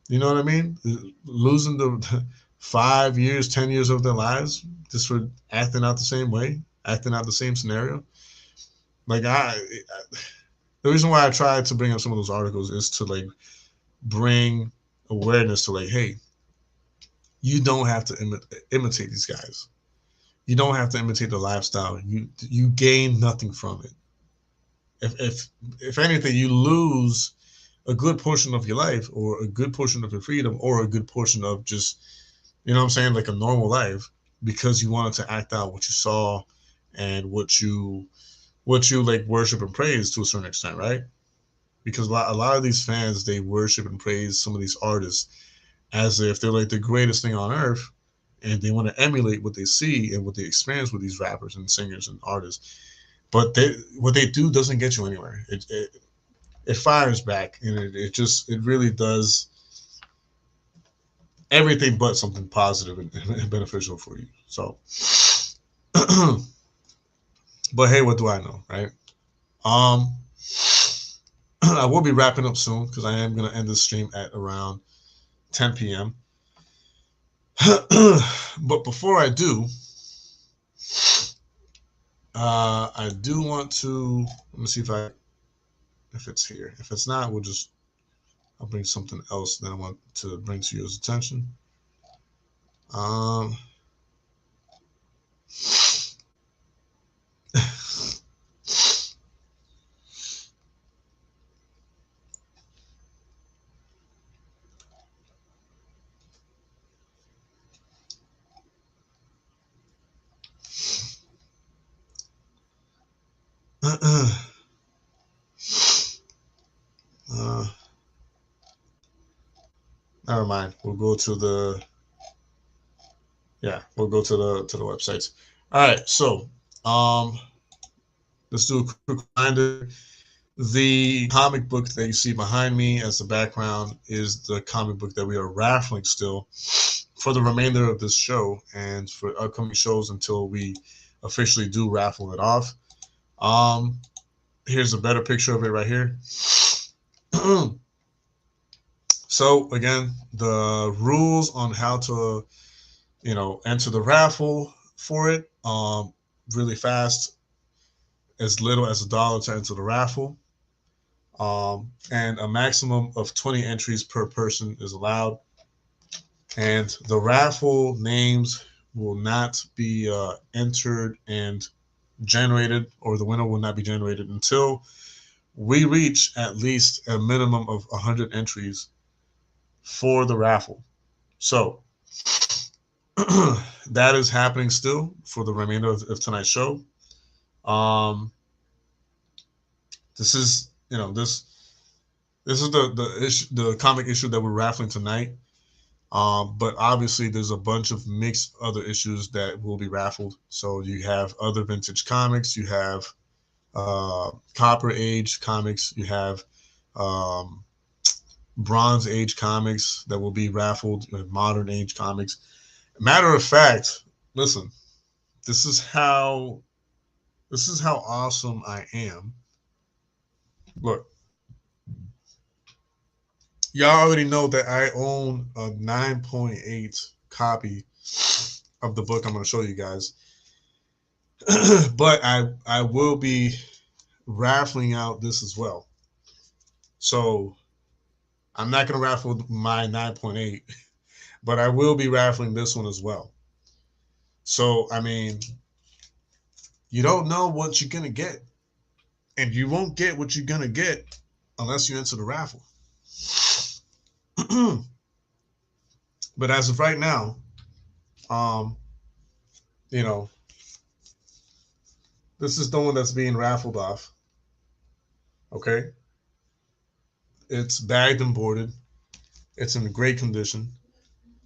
You know what I mean? Losing the 5 years, 10 years of their lives just for acting out the same way, acting out the same scenario. Like the reason why I tried to bring up some of those articles is to like bring awareness to like, hey, you don't have to imitate these guys. You don't have to imitate the lifestyle. You gain nothing from it. If anything, you lose a good portion of your life, or a good portion of your freedom, or a good portion of just, you know what I'm saying, like a normal life, because you wanted to act out what you saw and what you like worship and praise to a certain extent, right? Because a lot of these fans, they worship and praise some of these artists as if they're like the greatest thing on earth, and they want to emulate what they see and what they experience with these rappers and singers and artists. But what they do doesn't get you anywhere. It fires back, and it really does everything but something positive and beneficial for you. So, but hey, what do I know, right? I will be wrapping up soon because I am gonna end the stream at around 10 p.m. But before I do, I do want to, let me see if it's here. If it's not, I'll bring something else that I want to bring to your attention. Never mind. We'll go to the websites. All right, so let's do a quick reminder. The comic book that you see behind me as the background is the comic book that we are raffling still for the remainder of this show and for upcoming shows until we officially do raffle it off. Here's a better picture of it right here. So again, the rules on how to, enter the raffle for it, really fast, as little as $1 to enter the raffle. And a maximum of 20 entries per person is allowed. And the raffle names will not be entered and generated, or the winner will not be generated until we reach at least a minimum of 100 entries for the raffle. So that is happening still for the remainder of tonight's show. This is, this is the comic issue that we're raffling tonight. But obviously there's a bunch of mixed other issues that will be raffled. So you have other vintage comics, you have Copper Age comics, you have Bronze Age comics that will be raffled, Modern Age comics. Matter of fact, listen, this is how awesome I am. Look, y'all already know that I own a 9.8 copy of the book I'm going to show you guys. But I will be raffling out this as well. So I'm not going to raffle my 9.8, but I will be raffling this one as well. So, I mean, you don't know what you're going to get. And you won't get what you're going to get unless you enter the raffle. But as of right now, this is the one that's being raffled off. Okay. It's bagged and boarded. It's in great condition.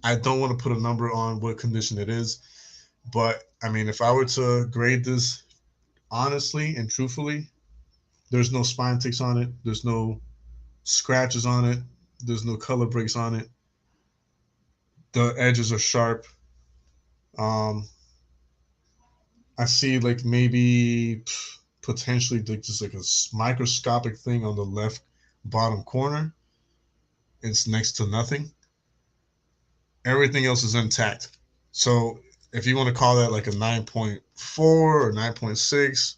I don't want to put a number on what condition it is, but I mean, if I were to grade this honestly and truthfully, there's no spine ticks on it. There's no scratches on it. There's no color breaks on it. The edges are sharp. I see like maybe potentially like just like a microscopic thing on the left bottom corner. It's next to nothing. Everything else is intact. So if you want to call that like a 9.4 or 9.6,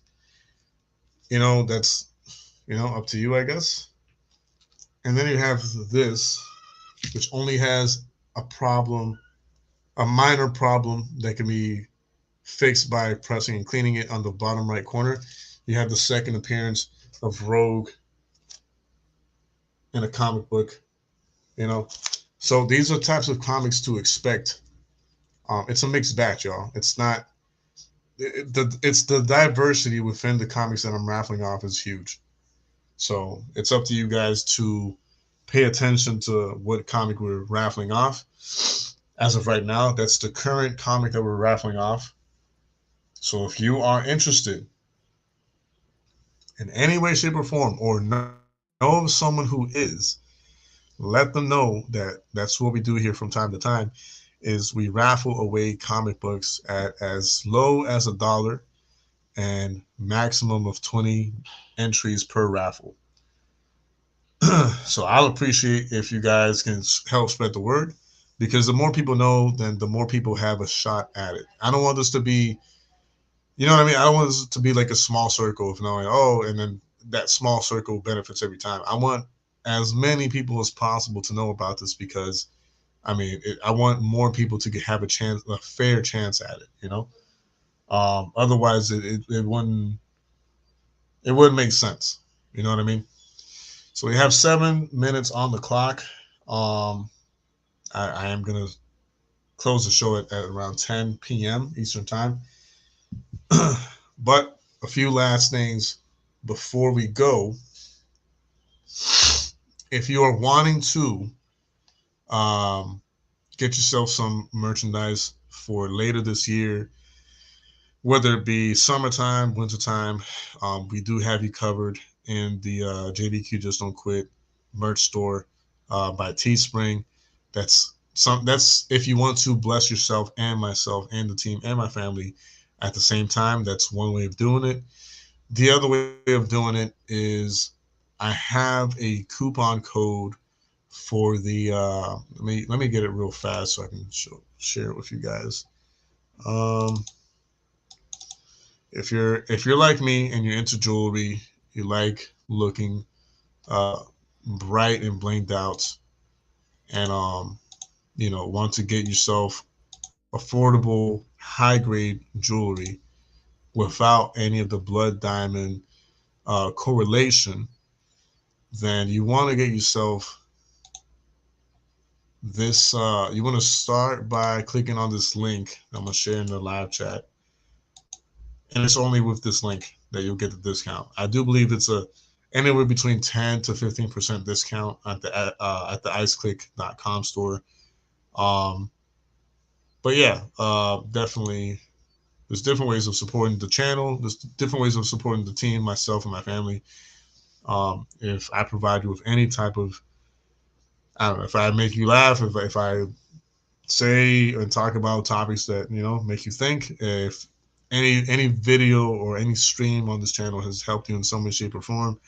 that's up to you, I guess. And then you have this, which only has a problem, a minor problem that can be fixed by pressing and cleaning it on the bottom right corner. You have the second appearance of Rogue in a comic book, you know. So these are types of comics to expect. It's a mixed batch, y'all. It's not it's the diversity within the comics that I'm raffling off is huge. So it's up to you guys to pay attention to what comic we're raffling off. As of right now, that's the current comic that we're raffling off. So if you are interested in any way, shape, or form, or know of someone who is, let them know that that's what we do here from time to time, is we raffle away comic books at as low as $1 and maximum of 20 entries per raffle. So I'll appreciate if you guys can help spread the word, because the more people know, then the more people have a shot at it. I don't want this to be, you know what I mean? I don't want this to be like a small circle of knowing, oh, and then that small circle benefits every time. I want as many people as possible to know about this, because I want more people to have a fair chance at it. Otherwise it wouldn't make sense. You know what I mean? So we have 7 minutes on the clock. I am gonna close the show at around 10 p.m. Eastern time. But a few last things before we go. If you are wanting to get yourself some merchandise for later this year, whether it be summertime, wintertime, we do have you covered in the JDQ Just Don't Quit merch store by Teespring. That's if you want to bless yourself and myself and the team and my family at the same time. That's one way of doing it. The other way of doing it is I have a coupon code for the let me get it real fast so I can share it with you guys. If you're like me and you're into jewelry, you like looking bright and blinged out, and want to get yourself affordable, high grade jewelry without any of the blood diamond correlation, then you want to get yourself this. You want to start by clicking on this link I'm gonna share in the live chat, and it's only with this link that you'll get the discount. I do believe it's anywhere between 10 to 15% discount at the iceclick.com store. But yeah, definitely there's different ways of supporting the channel. There's different ways of supporting the team, myself and my family. If I provide you with any type of, I don't know, if I make you laugh, if I say and talk about topics that, make you think, if any video or any stream on this channel has helped you in some way, shape, or form,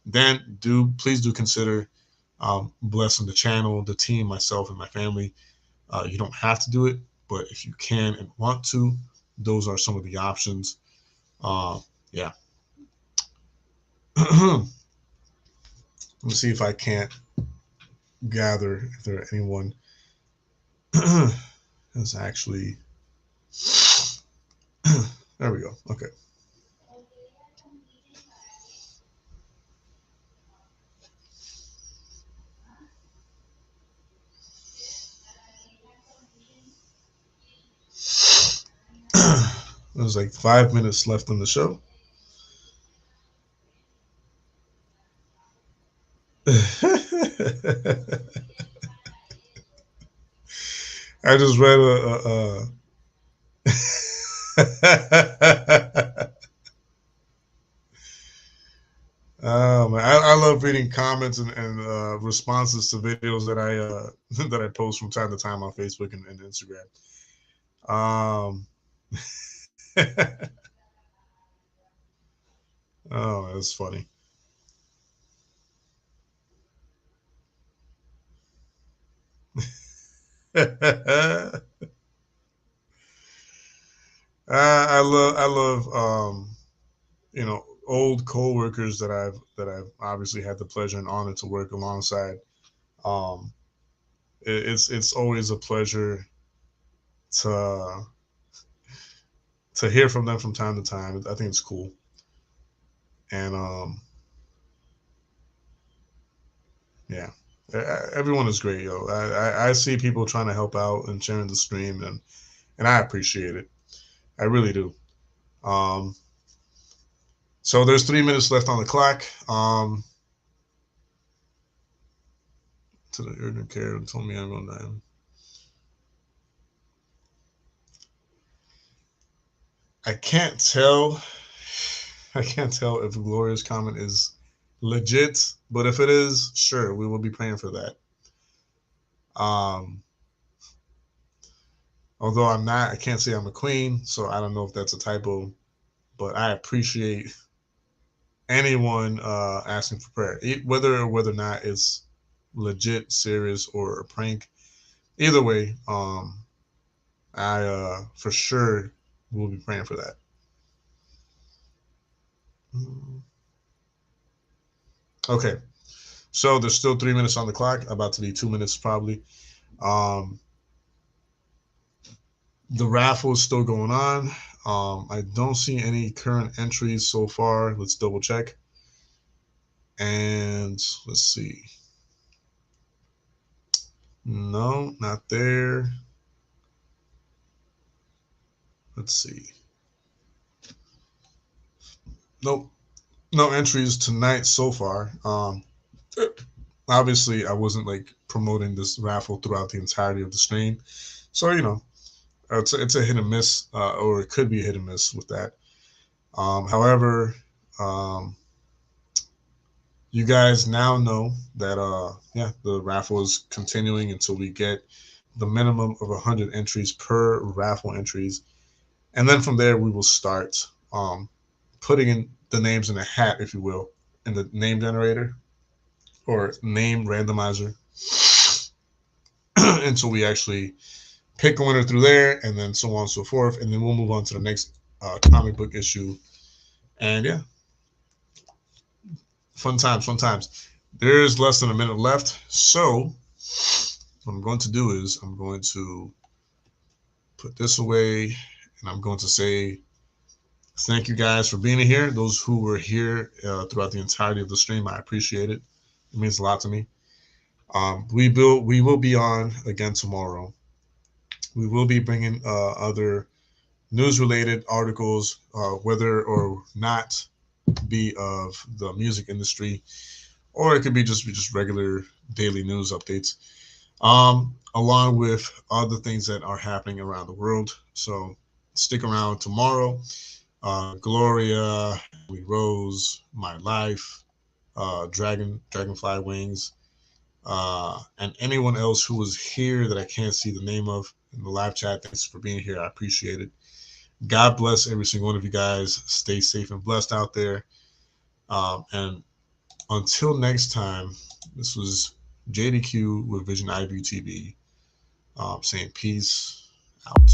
then please do consider blessing the channel, the team, myself, and my family. You don't have to do it, but if you can and want to, those are some of the options. Yeah. Let me see if I can't gather if there are anyone that's actually. There we go. Okay. There's like 5 minutes left on the show. I just read man, I love reading comments and responses to videos that I that I post from time to time on Facebook and Instagram. Oh, that's funny. I love you know, old co-workers that I've obviously had the pleasure and honor to work alongside. Um, it's always a pleasure to hear from them from time to time. I think it's cool, and yeah, everyone is great, yo. I see people trying to help out and sharing the stream, and I appreciate it. I really do. Um, so there's 3 minutes left on the clock. To the urgent care and told me I'm on time. I can't tell. I can't tell if Gloria's comment is legit, but if it is, sure, we will be praying for that. Um, although I can't say I'm a queen, so I don't know if that's a typo, but I appreciate anyone asking for prayer, whether or not it's legit, serious, or a prank. Either way, I for sure will be praying for that. Okay, so there's still 3 minutes on the clock, about to be 2 minutes probably. Um, the raffle is still going on. I don't see any current entries so far. Let's double check. And let's see. No, not there. Let's see. Nope. No entries tonight so far. Obviously, I wasn't like promoting this raffle throughout the entirety of the stream. So, you know, it's a hit and miss, or it could be a hit and miss with that. However, um, you guys now know that yeah, the raffle is continuing until we get the minimum of 100 entries per raffle entries, and then from there we will start putting in the names in a hat, if you will, in the name generator or name randomizer until we actually pick a winner through there, and then so on and so forth, and then we'll move on to the next comic book issue. And yeah, fun times, fun times. There's less than a minute left, so what I'm going to do is I'm going to put this away, and I'm going to say thank you guys for being here. Those who were here throughout the entirety of the stream, I appreciate it. It means a lot to me. We will be on again tomorrow. We will be bringing other news related articles, whether or not be of the music industry, or it could be just regular daily news updates, along with other things that are happening around the world. So stick around tomorrow. Gloria, Rose, My Life, Dragonfly Wings, and anyone else who was here that I can't see the name of in the live chat. Thanks for being here. I appreciate it. God bless every single one of you guys. Stay safe and blessed out there. And until next time, this was JDQ with Vision IVTV saying peace out.